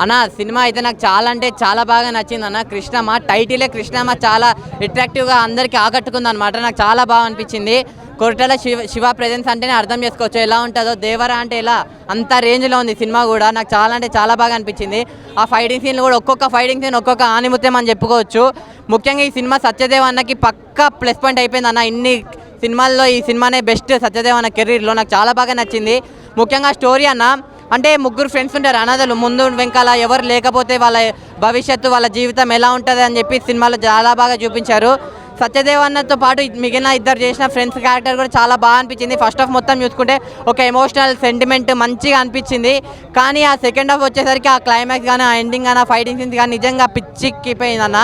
అన్న సినిమా అయితే నాకు చాలా అంటే చాలా బాగా నచ్చింది అన్న. కృష్ణమ్మ టైటిలే కృష్ణమ్మ చాలా అట్రాక్టివ్గా అందరికీ ఆకట్టుకుంది అనమాట. నాకు చాలా బాగా అనిపించింది. కొరటాల శివ ప్రెజెన్స్ అంటేనే అర్థం చేసుకోవచ్చు ఎలా ఉంటుందో. దేవరా అంటే ఎలా అంత రేంజ్లో ఉంది సినిమా కూడా. నాకు చాలా అంటే చాలా బాగా అనిపించింది. ఆ ఫైటింగ్ సీన్లు కూడా ఒక్కొక్క ఫైటింగ్ సీన్ ఒక్కొక్క ఆనిముత్యం అని చెప్పుకోవచ్చు. ముఖ్యంగా ఈ సినిమా సత్యదేవ్ అన్నకి పక్కా ప్లస్ పాయింట్ అయిపోయింది అన్న. ఇన్ని సినిమాల్లో ఈ సినిమానే బెస్ట్ సత్యదేవ్ అన్న కెరీర్లో. నాకు చాలా బాగా నచ్చింది. ముఖ్యంగా స్టోరీ అన్న అంటే ముగ్గురు ఫ్రెండ్స్ ఉంటారు అనాథలు, ముందు వెనకాల ఎవరు లేకపోతే వాళ్ళ భవిష్యత్తు వాళ్ళ జీవితం ఎలా ఉంటుంది అని చెప్పి సినిమాలో చాలా బాగా చూపించారు. సత్యదేవ్ అన్నతో పాటు మిగిలిన ఇద్దరు చేసిన ఫ్రెండ్స్ క్యారెక్టర్ కూడా చాలా బాగా అనిపించింది. ఫస్ట్ హాఫ్ మొత్తం చూసుకుంటే ఒక ఎమోషనల్ సెంటిమెంట్ మంచిగా అనిపించింది. కానీ ఆ సెకండ్ హాఫ్ వచ్చేసరికి ఆ క్లైమాక్స్ కానీ ఆ ఎండింగ్ కానీ ఆ ఫైటింగ్ సీన్స్ కానీ నిజంగా పిచ్చిక్కిపోయింది అన్న.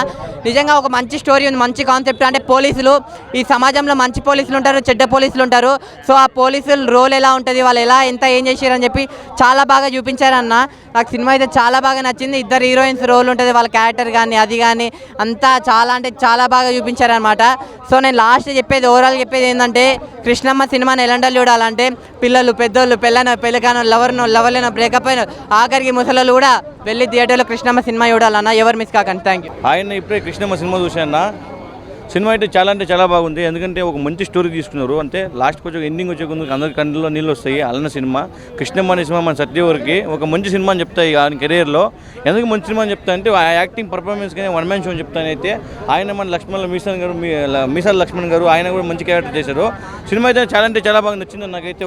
నిజంగా ఒక మంచి స్టోరీ ఉంది, మంచి కాన్సెప్ట్. అంటే పోలీసులు ఈ సమాజంలో మంచి పోలీసులు ఉంటారు, చెడ్డ పోలీసులు ఉంటారు. సో ఆ పోలీసుల రోల్ ఎలా ఉంటుంది, వాళ్ళు ఎలా ఎంత ఏం చేశారని చెప్పి చాలా బాగా చూపించారన్న. నాకు సినిమా అయితే చాలా బాగా నచ్చింది. ఇద్దరు హీరోయిన్స్ రోల్ ఉంటుంది, వాళ్ళ క్యారెక్టర్ కానీ అది కానీ అంతా చాలా అంటే చాలా బాగా చూపించారనమాట. సో నేను లాస్ట్ చెప్పేది ఓవరాల్ చెప్పేది ఏంటంటే కృష్ణమ్మ సినిమాని ఎలాంటి చూడాలంటే పిల్లలు పెద్దోళ్ళు పెళ్ళకానో లవర్లేనో బ్రేకప్ అయిన ఆఖరికి ముసలోళ్ళు కూడా వెళ్ళి థియేటర్లో కృష్ణమ్మ సినిమా చూడాలన్న. ఎవరు మిస్ కాకండి. Thank you. ఆయన ఇప్పుడే కృష్ణమ్మ సినిమా చూశాను. సినిమా అయితే అంటే చాలా బాగుంది. ఎందుకంటే ఒక మంచి స్టోరీ తీసుకున్నారు. అంటే లాస్ట్కి వచ్చే ఎండింగ్ వచ్చే కొంచెం అందరి కళ్ళలో నీళ్ళు వస్తాయి. అలన సినిమా కృష్ణమ్మ అనే సినిమా మన సత్యవరికి ఒక మంచి సినిమా అని చెప్తాయి ఆయన కెరీర్లో. ఎందుకు మంచి సినిమా అని చెప్తా అంటే ఆ యాక్టింగ్ పర్ఫార్మెన్స్ కానీ వన్ మ్యాన్ షో అని చెప్తానైతే ఆయన మన మీసాల లక్ష్మణ్ గారు ఆయన కూడా మంచి క్యారెక్టర్ చేశారు. సినిమా అయితే చాలా బాగా నచ్చింది నాకైతే.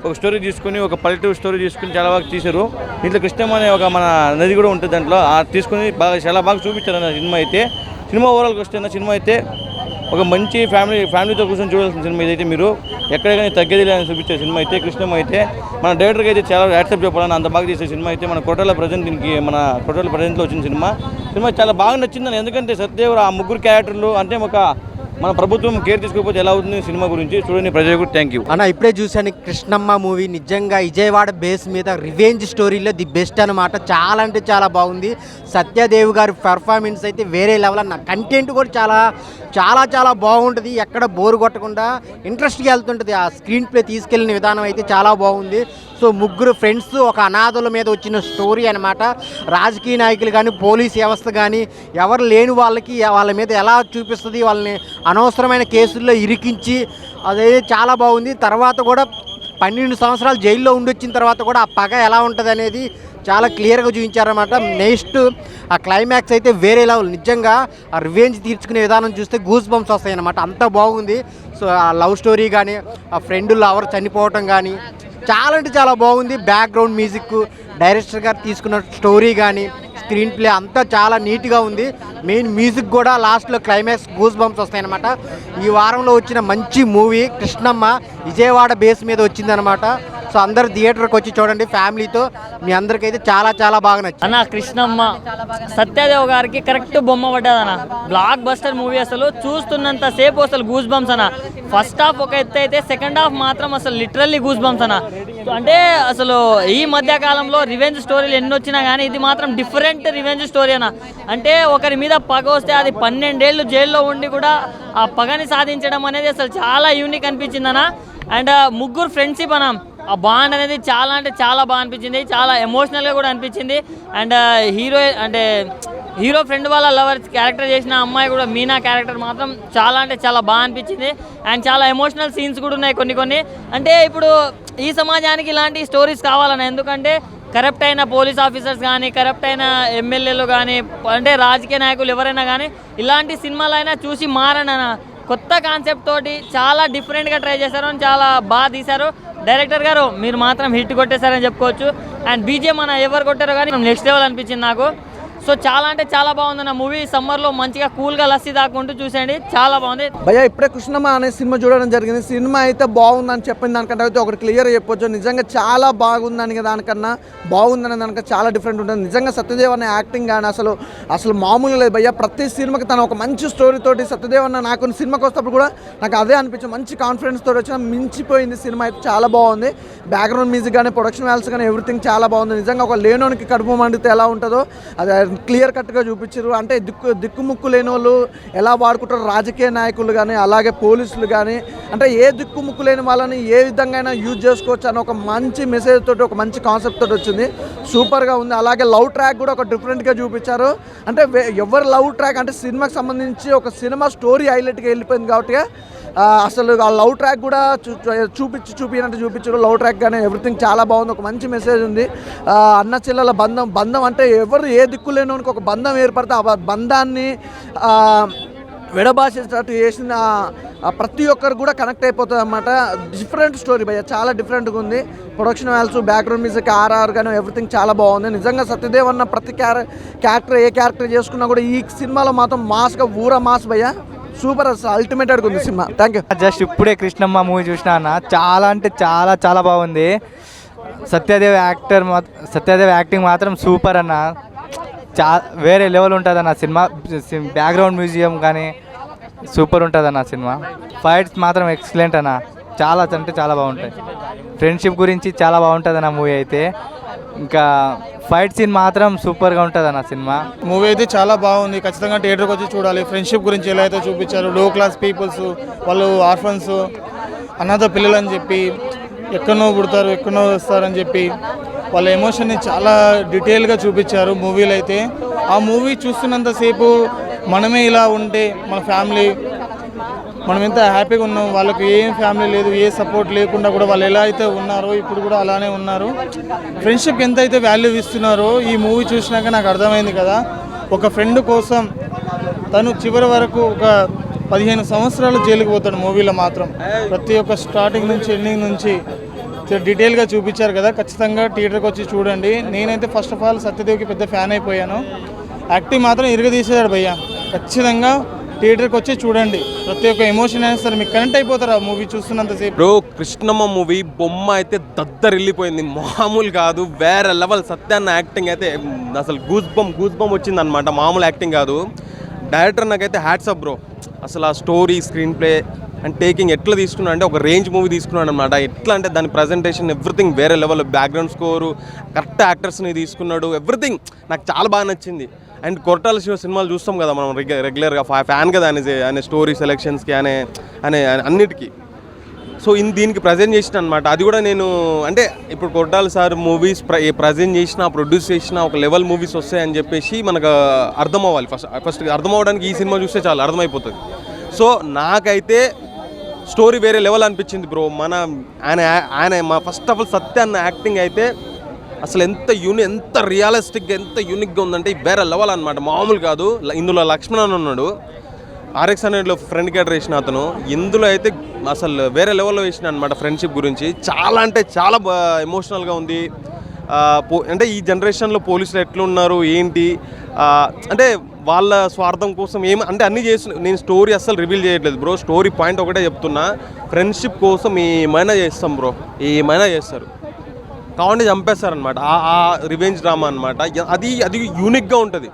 ఒక స్టోరీ తీసుకుని ఒక పల్లెటూరు స్టోరీ తీసుకుని చాలా బాగా తీశారు. దీంట్లో కృష్ణమ్మ అనే ఒక మన నది కూడా ఉంటుంది దాంట్లో. తీసుకుని చాలా బాగా చూపించారు అన్న సినిమా అయితే. సినిమా ఓవరాల్కి వస్తే సినిమా అయితే ఒక మంచి ఫ్యామిలీతో కూర్చొని చూడాల్సిన సినిమా ఇదైతే. మీరు ఎక్కడ కానీ తగ్గేది లేదని చూపించే సినిమా అయితే కృష్ణమ్మ అయితే. మన డైరెక్టర్కి అయితే చాలా యాక్సెప్ట్ చెప్పాలని అంత బాగా చేసే సినిమా అయితే. మన కొట్టాల ప్రజెంట్లో వచ్చిన సినిమా చాలా బాగా నచ్చిందని. ఎందుకంటే సత్యదేవ్ ఆ ముగ్గురు క్యారెక్టర్లు అంటే మన ప్రభుత్వం కేర్ తీసుకోకపోతే ఎలా అవుతుంది సినిమా గురించి చూడండి ప్రజలకు. థ్యాంక్ యూ అన్న. ఇప్పుడే చూశాను కృష్ణమ్మ మూవీ. నిజంగా విజయవాడ బేస్ మీద రివెంజ్ స్టోరీలో ది బెస్ట్ అనమాట. చాలా అంటే చాలా బాగుంది. సత్యదేవ్ గారి పెర్ఫార్మెన్స్ అయితే వేరే లెవెల్ అన్న. కంటెంట్ కూడా చాలా బాగుంటుంది. ఎక్కడ బోరు కొట్టకుండా ఇంట్రెస్ట్గా వెళ్తుంటుంది. ఆ స్క్రీన్ ప్లే తీసుకెళ్ళిన విధానం అయితే చాలా బాగుంది. సో ముగ్గురు ఫ్రెండ్స్ ఒక అనాథుల మీద వచ్చిన స్టోరీ అనమాట. రాజకీయ నాయకులు కానీ పోలీస్ వ్యవస్థ కానీ ఎవరు లేని వాళ్ళకి వాళ్ళ మీద ఎలా చూపిస్తుంది, వాళ్ళని అనవసరమైన కేసుల్లో ఇరికించి అదే చాలా బాగుంది. తర్వాత కూడా 12 సంవత్సరాలు జైల్లో ఉండొచ్చిన తర్వాత కూడా ఆ పగ ఎలా ఉంటుంది అనేది చాలా క్లియర్గా చూపించారన్నమాట. నెక్స్ట్ ఆ క్లైమాక్స్ అయితే వేరే లెవెల్. నిజంగా ఆ రివెంజ్ తీర్చుకునే విధానం చూస్తే గూస్ బంప్స్ వస్తాయి అన్నమాట. అంత బాగుంది. సో ఆ లవ్ స్టోరీ కానీ ఆ ఫ్రెండ్ లవర్ చనిపోవటం కానీ చాలా అంటే చాలా బాగుంది. బ్యాక్గ్రౌండ్ మ్యూజిక్, డైరెక్టర్ గారు తీసుకున్న స్టోరీ కానీ స్క్రీన్ ప్లే అంతా చాలా నీట్గా ఉంది. మెయిన్ మ్యూజిక్ కూడా లాస్ట్లో క్లైమాక్స్ గూస్ బంప్స్ వస్తాయన్నమాట. ఈ వారంలో వచ్చిన మంచి మూవీ కృష్ణమ్మ విజయవాడ బేస్ మీద వచ్చిందనమాట. సో అందరు థియేటర్కి వచ్చి చూడండి ఫ్యామిలీతో. మీ అందరికైతే చాలా బాగా నచ్చింది అన్న. కృష్ణమ్మ సత్యదేవ్ గారికి కరెక్ట్ బొమ్మ పడ్డదన్న. Block buster movie. అసలు చూస్తున్నంత సేపు అసలు గూస్ బంప్స్ అన్న. ఫస్ట్ హాఫ్ ఒక ఎత్తు అయితే సెకండ్ హాఫ్ మాత్రం అసలు లిటరల్లీ గూస్ బంప్స్ అన్న. అంటే అసలు ఈ మధ్య కాలంలో రివెంజ్ స్టోరీలు ఎన్ని వచ్చినా కానీ ఇది మాత్రం డిఫరెంట్ రివెంజ్ స్టోరీ అన్న. అంటే ఒకరి మీద పగ వస్తే అది 12 ఏళ్ళు జైల్లో ఉండి కూడా ఆ పగని సాధించడం అనేది అసలు చాలా యూనిక్ అనిపించింది అన్న. అండ్ ముగ్గురు ఫ్రెండ్షిప్ అన్న. ఆ బాండ్ అనేది చాలా అంటే చాలా బాగా అనిపించింది. చాలా ఎమోషనల్గా కూడా అనిపించింది. అండ్ హీరో ఫ్రెండ్ వాళ్ళ లవర్ క్యారెక్టర్ చేసిన అమ్మాయి కూడా మీనా క్యారెక్టర్ మాత్రం చాలా అంటే చాలా బాగా అనిపించింది. అండ్ చాలా ఎమోషనల్ సీన్స్ కూడా ఉన్నాయి కొన్ని. అంటే ఇప్పుడు ఈ సమాజానికి ఇలాంటి స్టోరీస్ కావాలన్న. ఎందుకంటే కరప్ట్ అయిన పోలీస్ ఆఫీసర్స్ కానీ కరప్ట్ అయిన ఎమ్మెల్యేలు కానీ అంటే రాజకీయ నాయకులు ఎవరైనా కానీ ఇలాంటి సినిమాలైనా చూసి మారన్న. కొత్త కాన్సెప్ట్ తోటి చాలా డిఫరెంట్గా ట్రై చేశారు అని చాలా బాగా తీశారు. డైరెక్టర్ గారు మీరు మాత్రం హిట్ కొట్టేశారని చెప్పుకోవచ్చు. అండ్ బీజిఎం మన ఎవరు కొట్టారో కానీ నెక్స్ట్ లెవెల్ అనిపించింది నాకు. సో చాలా అంటే చాలా బాగుంది నా మూవీ. సమ్మర్లో మంచిగా కూల్గా లస్సీ దాక్కుంటూ చూసేయండి. చాలా బాగుంది భయ్యా. ఇప్పుడే కృష్ణమ్మ అనే సినిమా చూడడం జరిగింది. సినిమా అయితే బాగుందని చెప్పిన దానికంటే అయితే ఒకటి క్లియర్ చెప్పొచ్చు. నిజంగా చాలా బాగుందని దానికన్నా బాగుందనే దానికన్నా చాలా డిఫరెంట్ ఉంటుంది. నిజంగా సత్యదేవ్ అనే యాక్టింగ్ కానీ అసలు మామూలు లేదు భయ్యా. ప్రతి సినిమాకి తను ఒక మంచి స్టోరీ తోటి సత్యదేవ్ అన్న నాకు సినిమాకి వస్తప్పుడు కూడా నాకు అదే అనిపించింది. మంచి కాన్ఫిడెన్స్ తోటి వచ్చిన మించిపోయింది సినిమా అయితే. చాలా బాగుంది. బ్యాక్గ్రౌండ్ మ్యూజిక్ కానీ ప్రొడక్షన్ వాల్యూస్ కానీ ఎవ్రీథింగ్ చాలా బాగుంది. నిజంగా ఒక లేనోనికి కడుపు మండితే ఎలా ఉంటుందో అది క్లియర్ కట్గా చూపించారు. అంటే దిక్కుముక్కు లేని వాళ్ళు ఎలా వాడుకుంటారు, రాజకీయ నాయకులు కానీ అలాగే పోలీసులు కానీ, అంటే ఏ దిక్కుముక్కు లేని వాళ్ళని ఏ విధంగా యూజ్ చేసుకోవచ్చు అని ఒక మంచి మెసేజ్ తోటి, ఒక మంచి కాన్సెప్ట్ తోటి వచ్చింది. సూపర్గా ఉంది. అలాగే లవ్ ట్రాక్ కూడా ఒక డిఫరెంట్గా చూపించారు. అంటే ఎవరు లవ్ ట్రాక్ అంటే సినిమాకి సంబంధించి ఒక సినిమా స్టోరీ హైలైట్గా వెళ్ళిపోయింది కాబట్టి అసలు ఆ లవ్ ట్రాక్ కూడా చూపించారు. లవ్ ట్రాక్ కానీ ఎవ్రీథింగ్ చాలా బాగుంది. ఒక మంచి మెసేజ్ ఉంది. అన్న చెల్లెల బంధం అంటే ఎవరు ఏ దిక్కు లేనివానికి ఒక బంధం ఏర్పడితే ఆ బంధాన్ని విడబాసేటట్టు చేసిన ప్రతి ఒక్కరు కూడా కనెక్ట్ అయిపోతుంది అన్నమాట. డిఫరెంట్ స్టోరీ భయ్య, చాలా డిఫరెంట్గా ఉంది. Production values, background music, RR కానీ ఎవ్రీథింగ్ చాలా బాగుంది. నిజంగా సత్యదేవ్ అన్న ప్రతి క్యారెక్టర్ ఏ క్యారెక్టర్ చేసుకున్నా కూడా ఈ సినిమాలో మాత్రం మాస్గా మాస్ భయ్య, సూపర్, అసలు అల్టిమేటెడ్గా ఉంది సినిమా. Thank you. జస్ట్ ఇప్పుడే కృష్ణమ్మ మూవీ చూసినా అన్న, చాలా అంటే చాలా చాలా బాగుంది. సత్యదేవ్ యాక్టింగ్ మాత్రం సూపర్ అన్న, వేరే లెవెల్ ఉంటుంది అన్న సినిమా. బ్యాక్గ్రౌండ్ మ్యూజియం కానీ సూపర్ ఉంటుంది అన్న సినిమా. ఫైట్స్ మాత్రం ఎక్సలెంట్ అన్న, చాలా అంటే చాలా బాగుంటాయి. ఫ్రెండ్షిప్ గురించి చాలా బాగుంటుంది అన్న మూవీ అయితే. ఇంకా ఫైట్ సీన్ మాత్రం సూపర్గా ఉంటుంది అన్న సినిమా. మూవీ అయితే చాలా బాగుంది, ఖచ్చితంగా థియేటర్కి వచ్చి చూడాలి. ఫ్రెండ్షిప్ గురించి ఎలా అయితే చూపించారు, లో క్లాస్ పీపుల్స్, వాళ్ళు ఆర్ఫన్స్, అనాథ పిల్లలు అని చెప్పి ఎక్కడనో పుడతారు ఎక్కడనో వస్తారని చెప్పి వాళ్ళ ఎమోషన్ని చాలా డీటెయిల్గా చూపించారు మూవీలో అయితే. ఆ మూవీ చూస్తున్నంతసేపు మనమే ఇలా ఉంటే మన ఫ్యామిలీ, మనం ఎంత హ్యాపీగా ఉన్నాం, వాళ్ళకి ఏం ఫ్యామిలీ లేదు, ఏ సపోర్ట్ లేకుండా కూడా వాళ్ళు ఎలా అయితే ఉన్నారో ఇప్పుడు కూడా అలానే ఉన్నారు. ఫ్రెండ్షిప్కి ఎంత అయితే వాల్యూ ఇస్తున్నారో ఈ మూవీ చూసినాక నాకు అర్థమైంది కదా. ఒక ఫ్రెండ్ కోసం తను చివరి వరకు ఒక 15 సంవత్సరాలు జైలుకి పోతాడు మూవీలో మాత్రం. ప్రతి ఒక్క స్టార్టింగ్ నుంచి ఎండింగ్ నుంచి డీటెయిల్గా చూపించారు కదా. ఖచ్చితంగా థియేటర్కి వచ్చి చూడండి. నేనైతే ఫస్ట్ ఆఫ్ ఆల్ సత్యదేవ్కి పెద్ద ఫ్యాన్ అయిపోయాను. యాక్టింగ్ మాత్రం ఇరగదీసేశాడు భయ్య. ఖచ్చితంగా థియేటర్కి వచ్చి చూడండి. ప్రతి ఒక్క ఎమోషన్ అయినా సరే మీకు కనెక్ట్ అయిపోతారు ఆ మూవీ చూస్తున్నంతసేపు. బ్రో, కృష్ణమ్మ మూవీ బొమ్మ అయితే దద్దరిల్లిపోయింది, మామూలు కాదు, వేరే లెవెల్. సత్యాన్న యాక్టింగ్ అయితే అసలు గూస్ బమ్ వచ్చిందనమాట, మామూలు యాక్టింగ్ కాదు. డైరెక్టర్ నాకైతే హ్యాట్స్ ఆఫ్ బ్రో. అసలు ఆ story, screen play and taking ఎట్లా తీసుకున్నాడు అంటే ఒక రేంజ్ మూవీ తీసుకున్నాడు అనమాట. ఎట్లా అంటే దాని ప్రజెంటేషన్ ఎవ్రీథింగ్ వేరే లెవెల్, బ్యాక్గ్రౌండ్ స్కోరు, కరెక్ట్ యాక్టర్స్ని తీసుకున్నాడు, ఎవ్రీథింగ్ నాకు చాలా బాగా నచ్చింది. అండ్ కొరటాల శివ సినిమాలు చూస్తాం కదా మనం రెగ్యులర్గా, ఫ్యాన్ కదా ఆయన స్టోరీ సెలెక్షన్స్కి అనే అన్నిటికీ. సో దీనికి ప్రజెంట్ చేసిన అనమాట. అది కూడా నేను అంటే ఇప్పుడు కొరటాల సార్ మూవీస్ ప్రజెంట్ చేసిన, ప్రొడ్యూస్ చేసిన ఒక లెవెల్ మూవీస్ వస్తాయని చెప్పేసి మనకు అర్థం అవ్వాలి. ఫస్ట్ అర్థం అవ్వడానికి ఈ సినిమా చూస్తే చాలా అర్థమైపోతుంది. సో నాకైతే స్టోరీ వేరే లెవెల్ అనిపించింది బ్రో. ఆయన మా ఫస్ట్ ఆఫ్ ఆల్ సత్య అన్న యాక్టింగ్ అయితే అసలు ఎంత రియలిస్టిక్గా, ఎంత యూనిక్గా ఉందంటే వేరే లెవెల్ అనమాట, మామూలు కాదు. ఇందులో లక్ష్మణ్ ఉన్నాడు, RX 100లో ఫ్రెండ్ క్యారెక్టర్ వేసిన అతను. ఇందులో అయితే అసలు వేరే లెవెల్లో వేసిన అనమాట. ఫ్రెండ్షిప్ గురించి చాలా అంటే చాలా ఎమోషనల్గా ఉంది. అంటే ఈ జనరేషన్లో పోలీసులు ఎట్లున్నారు ఏంటి అంటే వాళ్ళ స్వార్థం కోసం అంటే అన్నీ నేను స్టోరీ అస్సలు రివీల్ చేయట్లేదు బ్రో. స్టోరీ పాయింట్ ఒకటే చెప్తున్నా, ఫ్రెండ్షిప్ కోసం ఏమైనా చేస్తాం బ్రో, ఏమైనా చేస్తారు, కావాలంటే చంపేస్తారనమాట. ఆ రివెంజ్ డ్రామా అనమాట. అది యూనిక్గా ఉంటుంది.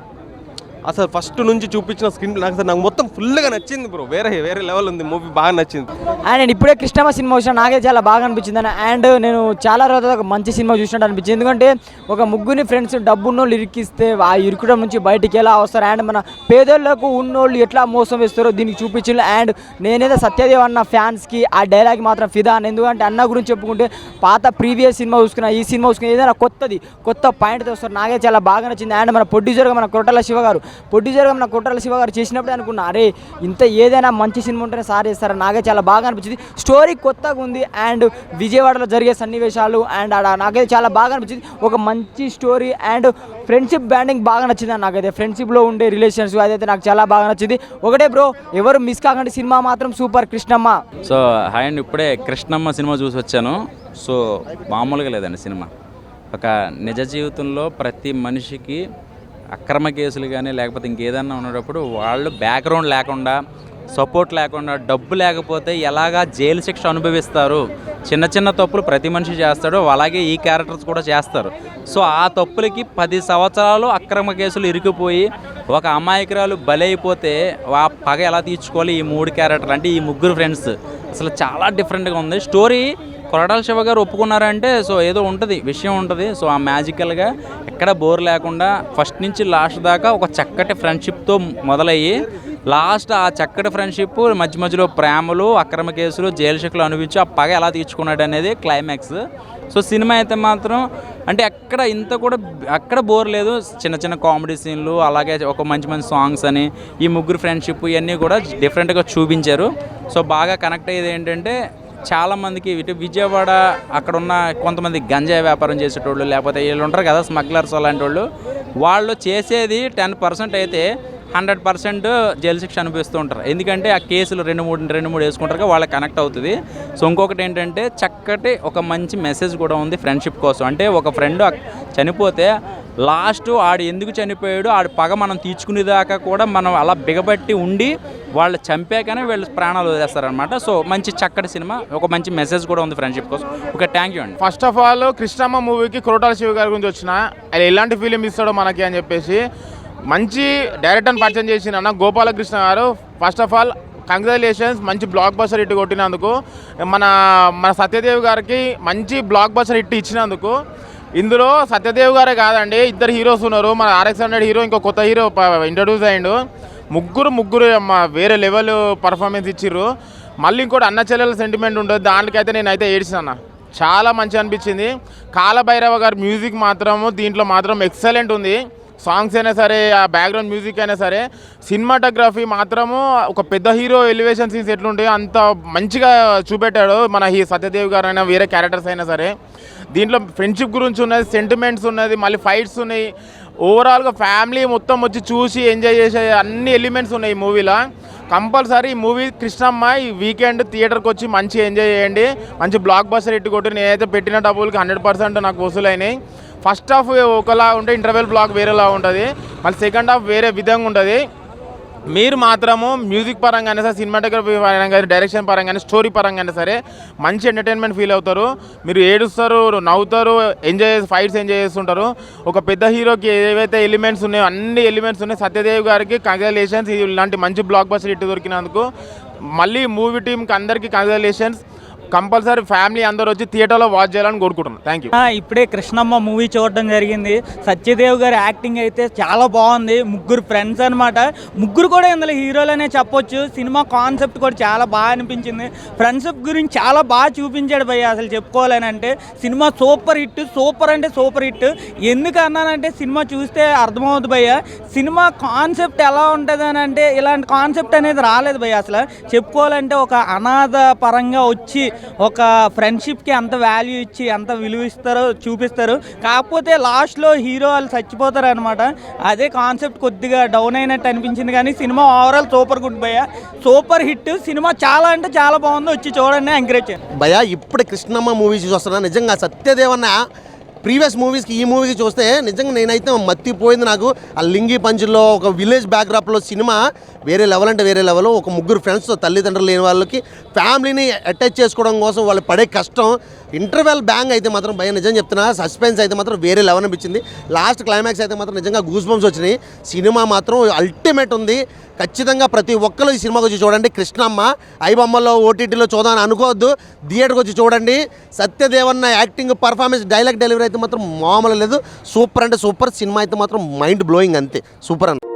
అసలు ఫస్ట్ నుంచి చూపించిన స్క్రీన్ నాకు మొత్తం ఫుల్గా నచ్చింది బ్రో. వేరే లెవెల్ ఉంది మూవీ, బాగా నచ్చింది. అండ్ నేను ఇప్పుడే కృష్ణమ్మ సినిమా చూసిన, నాకే చాలా బాగా అనిపించింది అని. అండ్ నేను చాలా రోజులు ఒక మంచి సినిమా చూసినట్టు అనిపించింది. ఎందుకంటే ఒక ముగ్గురిని ఫ్రెండ్స్ డబ్బున్నోళ్ళు ఇరికిస్తే ఆ ఇరుకడం నుంచి బయటికి ఎలా వస్తారు, అండ్ మన పేదోళ్ళకు ఉన్నోళ్ళు ఎట్లా మోసం వేస్తారో దీనికి చూపించింది. అండ్ నేనైతే సత్యదేవ్ అన్న ఫ్యాన్స్కి ఆ డైలాగ్ మాత్రం ఫిదా అని. ఎందుకంటే అన్న గురించి చెప్పుకుంటే పాత ప్రీవియస్ సినిమా చూసుకున్నా, ఈ సినిమా చూసుకున్నా, ఏదైనా కొత్త పాయింట్తో వస్తారు. నాకే చాలా బాగా నచ్చింది. అండ్ మన ప్రొడ్యూసర్గా మన కొరటాల శివ గారు చేసినప్పుడే అనుకున్నా, అరే ఇంత ఏదైనా మంచి సినిమా ఉంటేనే సార్ చేస్తారు. నాకే చాలా బాగా అనిపించింది. స్టోరీ కొత్తగా ఉంది. అండ్ విజయవాడలో జరిగే సన్నివేశాలు అండ్ నాకైతే చాలా బాగా అనిపించింది. ఒక మంచి స్టోరీ అండ్ ఫ్రెండ్షిప్ బ్యాండింగ్ బాగా నచ్చింది అని నాకైతే. ఫ్రెండ్షిప్లో ఉండే రిలేషన్స్ అదైతే నాకు చాలా బాగా నచ్చింది. ఒకటే బ్రో, ఎవరు మిస్ కాకండి, సినిమా మాత్రం సూపర్. కృష్ణమ్మ. సో హాయ్ అండి, ఇప్పుడే కృష్ణమ్మ సినిమా చూసి వచ్చాను. సో మామూలుగా లేదండి సినిమా. ఒక నిజ జీవితంలో ప్రతి మనిషికి అక్రమ కేసులు కానీ లేకపోతే ఇంకేదన్నా ఉన్నప్పుడు వాళ్ళు బ్యాక్గ్రౌండ్ లేకుండా, సపోర్ట్ లేకుండా, డబ్బు లేకపోతే ఎలాగా జైలు శిక్ష అనుభవిస్తారు. చిన్న తప్పులు ప్రతి మనిషి చేస్తాడు, అలాగే ఈ క్యారెక్టర్స్ కూడా చేస్తారు. సో ఆ తప్పులకి 10 సంవత్సరాలు అక్రమ కేసులు ఇరుక్కుపోయి ఒక అమాయకురాలు బలైపోతే ఆ పగ ఎలా తీర్చుకోవాలి ఈ 3 క్యారెక్టర్లు అంటే ఈ ముగ్గురు ఫ్రెండ్స్ అసలు చాలా డిఫరెంట్గా ఉంది. స్టోరీ కొరటాల శివ గారు ఒప్పుకున్నారంటే సో ఏదో ఉంటుంది, విషయం ఉంటుంది. సో ఆ మ్యాజికల్గా ఎక్కడ బోర్ లేకుండా ఫస్ట్ నుంచి లాస్ట్ దాకా ఒక చక్కటి ఫ్రెండ్షిప్తో మొదలయ్యి లాస్ట్ ఆ చక్కటి ఫ్రెండ్షిప్ మధ్య మధ్యలో ప్రేమలు, అక్రమ కేసులు, జైలు శిక్షలు అనుభవించి ఆ పగ ఎలా తీర్చుకున్నాడు అనేది క్లైమాక్స్. సో సినిమా అయితే మాత్రం అంటే అక్కడ బోర్ లేదు. చిన్న చిన్న కామెడీ సీన్లు, అలాగే ఒక మంచి మంచి సాంగ్స్ అని ఈ ముగ్గురు ఫ్రెండ్షిప్ ఇవన్నీ కూడా డిఫరెంట్గా చూపించారు. సో బాగా కనెక్ట్ అయ్యేది ఏంటంటే చాలామందికి ఇటు విజయవాడ అక్కడ ఉన్న కొంతమంది గంజాయి వ్యాపారం చేసేటోళ్ళు, లేకపోతే వీళ్ళు ఉంటారు కదా స్మగ్లర్స్ అలాంటి వాళ్ళు చేసేది 10% అయితే 100% జైలు శిక్ష అనిపిస్తూ ఉంటారు. ఎందుకంటే ఆ కేసులు రెండు మూడు వేసుకుంటారు, వాళ్ళకి కనెక్ట్ అవుతుంది. సో ఇంకొకటి ఏంటంటే చక్కటి ఒక మంచి మెసేజ్ కూడా ఉంది ఫ్రెండ్షిప్ కోసం. అంటే ఒక ఫ్రెండ్ చనిపోతే లాస్ట్ ఆడు ఎందుకు చనిపోయాడు, ఆడు పగ మనం తీర్చుకునేదాకా కూడా మనం అలా బిగబట్టి ఉండి వాళ్ళు చంపాకనే వీళ్ళు ప్రాణాలు వదిలేస్తారనమాట. సో మంచి చక్కటి సినిమా, ఒక మంచి మెసేజ్ కూడా ఉంది ఫ్రెండ్షిప్ కోసం. ఓకే, థ్యాంక్ యూ అండి. ఫస్ట్ ఆఫ్ ఆల్ కృష్ణమ్మ మూవీకి కొరటాల శివ గారి గురించి వచ్చిన ఆయన ఎలాంటి ఫిలిం ఇస్తాడో మనకి అని చెప్పేసి మంచి డైరెక్టర్ని పరిచయం చేసిన గోపాలకృష్ణ గారు. ఫస్ట్ ఆఫ్ ఆల్ కంగ్రాచులేషన్స్, మంచి బ్లాక్ బస్టర్ హిట్ కొట్టినందుకు. మన సత్యదేవ్ గారికి మంచి బ్లాక్ బస్టర్ హిట్ ఇచ్చినందుకు. ఇందులో సత్యదేవ్ గారే కాదండి, ఇద్దరు హీరోస్ ఉన్నారు. మన RX-100 హీరో, ఇంకో కొత్త హీరో ఇంట్రడ్యూస్ అయ్యిండు. ముగ్గురు వేరే లెవెల్ పర్ఫార్మెన్స్ ఇచ్చిర్రు. మళ్ళీ ఇంకోటి అన్న చెల్లెల సెంటిమెంట్ ఉంటుంది, దానికైతే నేనైతే ఏడ్చినా. చాలా మంచి అనిపించింది. కాలభైరవ గారి మ్యూజిక్ మాత్రము దీంట్లో మాత్రం ఎక్సలెంట్ ఉంది. సాంగ్స్ అయినా సరే, ఆ బ్యాక్గ్రౌండ్ మ్యూజిక్ అయినా సరే, సినిమాటోగ్రఫీ మాత్రము ఒక పెద్ద హీరో ఎలివేషన్ సీన్స్ ఎట్లుంటాయో అంత మంచిగా చూపెట్టాడు మన సత్యదేవ్ గారు అయినా వేరే క్యారెక్టర్స్ అయినా సరే. దీంట్లో ఫ్రెండ్షిప్ గురించి ఉన్నది, సెంటిమెంట్స్ ఉన్నది, మళ్ళీ ఫైట్స్ ఉన్నాయి. ఓవరాల్గా ఫ్యామిలీ మొత్తం వచ్చి చూసి ఎంజాయ్ చేసే అన్ని ఎలిమెంట్స్ ఉన్నాయి ఈ మూవీలో. కంపల్సరీ ఈ మూవీ కృష్ణమ్మ ఈ వీకెండ్ థియేటర్కి వచ్చి మంచి ఎంజాయ్ చేయండి. మంచి బ్లాక్ బస్టర్ హిట్ కొట్టి నేనైతే పెట్టిన డబ్బులకి 100% నాకు వసూలైనాయి. ఫస్ట్ హాఫ్ ఒకలా ఉంటే ఇంటర్వెల్ బ్లాక్ వేరేలా ఉంటుంది, మళ్ళీ సెకండ్ హాఫ్ వేరే విధంగా ఉంటుంది. మీరు మాత్రము మ్యూజిక్ పరంగానే సరే, సినిమాటోగ్రఫీ పరంగా, డైరెక్షన్ పరంగానే, స్టోరీ పరంగానే సరే మంచి ఎంటర్టైన్మెంట్ ఫీల్ అవుతారు. మీరు ఏడుస్తారు, నవ్వుతారు, ఫైట్స్ ఎంజాయ్ చేస్తుంటారు. ఒక పెద్ద హీరోకి ఏవైతే ఎలిమెంట్స్ ఉన్నాయో అన్ని ఎలిమెంట్స్ ఉన్నాయి. సత్యదేవ్ గారికి కంగ్రాచులేషన్స్, ఇలాంటి మంచి బ్లాక్ బస్టర్ హిట్ దొరికినందుకు. మళ్ళీ మూవీ టీంకి అందరికీ కంగ్రాచులేషన్స్. కంపల్సరీ ఫ్యామిలీ అందరూ వచ్చి థియేటర్లో వాచ్ చేయాలని కోరుకుంటున్నాను. Thank you. ఇప్పుడే కృష్ణమ్మ మూవీ చూడడం జరిగింది. సత్యదేవ్ గారి యాక్టింగ్ అయితే చాలా బాగుంది. ముగ్గురు ఫ్రెండ్స్ అనమాట, ముగ్గురు కూడా ఇందులో హీరోలనే చెప్పొచ్చు. సినిమా కాన్సెప్ట్ కూడా చాలా బాగా అనిపించింది. ఫ్రెండ్షిప్ గురించి చాలా బాగా చూపించాడు భయ్య. అసలు చెప్పుకోవాలని అంటే సినిమా సూపర్ హిట్, సూపర్ అంటే సూపర్ హిట్. ఎందుకు అన్నానంటే సినిమా చూస్తే అర్థమవుతుంది భయ్య, సినిమా కాన్సెప్ట్ ఎలా ఉంటుంది అని. అంటే ఇలాంటి కాన్సెప్ట్ అనేది రాలేదు భయ్య. అసలు చెప్పుకోవాలంటే ఒక అనాథ పరంగా వచ్చి ఒక ఫ్రెండ్షిప్కి ఎంత వాల్యూ ఇచ్చి ఎంత విలువ ఇస్తారో చూపిస్తారు. కాకపోతే లాస్ట్లో హీరో వాళ్ళు చచ్చిపోతారు అనమాట. అదే కాన్సెప్ట్ కొద్దిగా డౌన్ అయినట్టు అనిపించింది. కానీ సినిమా ఓవరాల్ సూపర్ గుడ్ భయ్య, సూపర్ హిట్. సినిమా చాలా అంటే చాలా బాగుంది, వచ్చి చూడండి, ఎంకరేజ్ చేయండి భయ్య. ఇప్పుడు కృష్ణమ్మ మూవీ చూస్తున్నా, నిజంగా సత్యదేవన్న ప్రీవియస్ మూవీస్కి ఈ మూవీకి చూస్తే నిజంగా నేనైతే మత్తిపోయింది. నాకు ఆ లింగి పంచుల్లో ఒక విలేజ్ బ్యాక్డ్రాప్లో సినిమా వేరే లెవెల్ అంటే వేరే లెవెల్. ఒక ముగ్గురు ఫ్రెండ్స్తో, తల్లిదండ్రులు లేని వాళ్ళకి ఫ్యామిలీని అటాచ్ చేసుకోవడం కోసం వాళ్ళు పడే కష్టం, ఇంటర్వెల్ బ్యాంగ్ అయితే మాత్రం భయ నిజం చెప్తున్నా, సస్పెన్స్ అయితే మాత్రం వేరే లెవెల్ అనిపించింది. లాస్ట్ క్లైమాక్స్ అయితే మాత్రం నిజంగా గూస్ బంప్స్ వచ్చినాయి. సినిమా మాత్రం అల్టిమేట్ ఉంది. ఖచ్చితంగా ప్రతి ఒక్కరు ఈ సినిమాకి వచ్చి చూడండి. కృష్ణమ్మ ఐబొమ్మలో ఓటీటీలో చూద్దామని అనుకోవద్దు, థియేటర్కి వచ్చి చూడండి. సత్యదేవన్న యాక్టింగ్, పర్ఫార్మెన్స్, డైలాగ్ డెలివరీ అయితే మాత్రం మామూలు లేదు. సూపర్ అంటే సూపర్. సినిమా అయితే మాత్రం మైండ్ బ్లోయింగ్, అంతే సూపర్ అన్న.